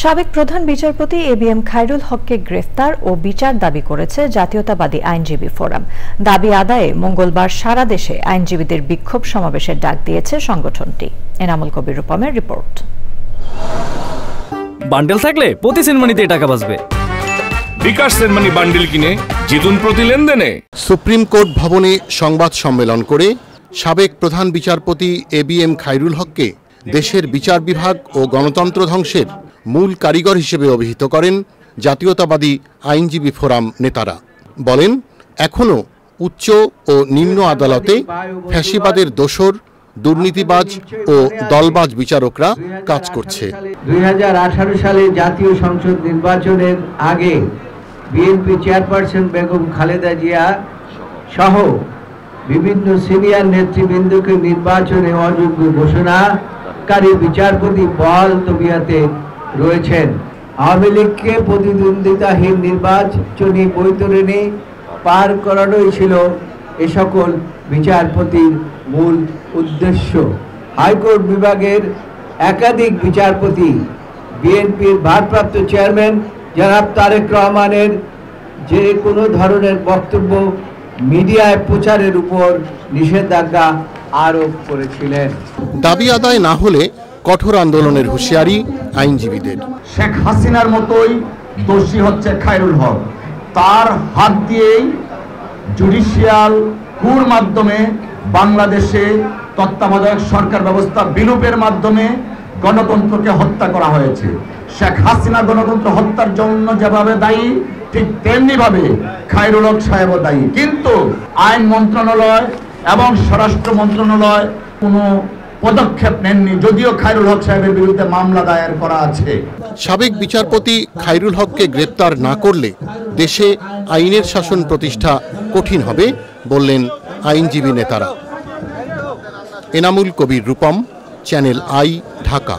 সাবেক প্রধান বিচারপতি এবিএম খায়রুল হককে গ্রেফতার ও বিচার দাবি করেছে জাতীয়তাবাদী আইনজীবী ফোরাম। দাবি আদায়ে মঙ্গলবার সারা দেশে আইনজীবীদের বিক্ষোভ সমাবেশের ডাক দিয়েছে সংগঠনটি। এনামুল কবির রূপমের রিপোর্ট। বান্ডেল থাকলে প্রতি সেনমানিতে টাকা বাঁচবে। বিকাশ সেনমানি বান্ডেল কিনে জিতুন প্রতি লেনদেনে। সুপ্রিম কোর্ট ভবনে সংবাদ সম্মেলন করে সাবেক প্রধান বিচারপতি এবিএম খায়রুল হককে দেশের বিচার বিভাগ ও গণতন্ত্র ধ্বংসের মূল কারিগর হিসেবে অভিহিত করেন জাতীয়তাবাদী আইনজীবী ফোরাম নেতারা। বলেন, এখনও উচ্চ ও নিম্ন আদালতে ফ্যাসিবাদের দোসর, দুর্নীতিবাজ ও দলবাজ বিচারকরা কাজ করছে। 2018 সালে জাতীয় সংসদ নির্বাচনের আগে বিএনপি চেয়ারপারসন বেগম খালেদা জিয়া সহ বিভিন্ন সিনিয়র নেতৃবৃন্দকে নির্বাচনে অযোগ্য ঘোষণাকারী বিচারপতি বহাল তবিয়তে রয়েছেন। আওয়ামী লীগকে প্রতিদ্বন্দ্বিতাহীন নির্বাচনী বৈতরণী পার করানোই ছিল এ সকল বিচারপতির মূল উদ্দেশ্য। হাইকোর্ট বিভাগের একাধিক বিচারপতি, বিএনপির ভারপ্রাপ্ত চেয়ারম্যান জনাব তারেক রহমানের যে কোনো ধরনের বক্তব্য মিডিয়ায় প্রচারের উপর নিষেধাজ্ঞা আরোপ করেছিলেন। দাবি আদায় না হলে কঠোর আন্দোলনের হুঁশিয়ারি আইনজীবীদের। শেখ হাসিনার মতোই দোষী হচ্ছে খায়রুল হক। তার হাত দিয়েই জুডিশিয়াল কুর মাধ্যমে বাংলাদেশে তত্ত্বাবধায়ক সরকার ব্যবস্থা বিলোপের মাধ্যমে গণতন্ত্রকে হত্যা করা হয়েছে। শেখ হাসিনা গণতন্ত্র হত্যার জন্য যেভাবে দায়ী, ঠিক তেমনি ভাবে খায়রুল হক সাহেবও দায়ী। কিন্তু আইন মন্ত্রণালয় এবং স্বরাষ্ট্র মন্ত্রণালয় কোনো পদক্ষেপ নেননি, যদিও খায়রুল হক সাহেবের বিরুদ্ধে মামলা দায়ের করা আছে। সাবেক বিচারপতি খায়রুল হককে গ্রেপ্তার না করলে দেশে আইনের শাসন প্রতিষ্ঠা কঠিন হবে বললেন আইনজীবী নেতারা। Enamul Kabir Rupam, channel I, Dhaka.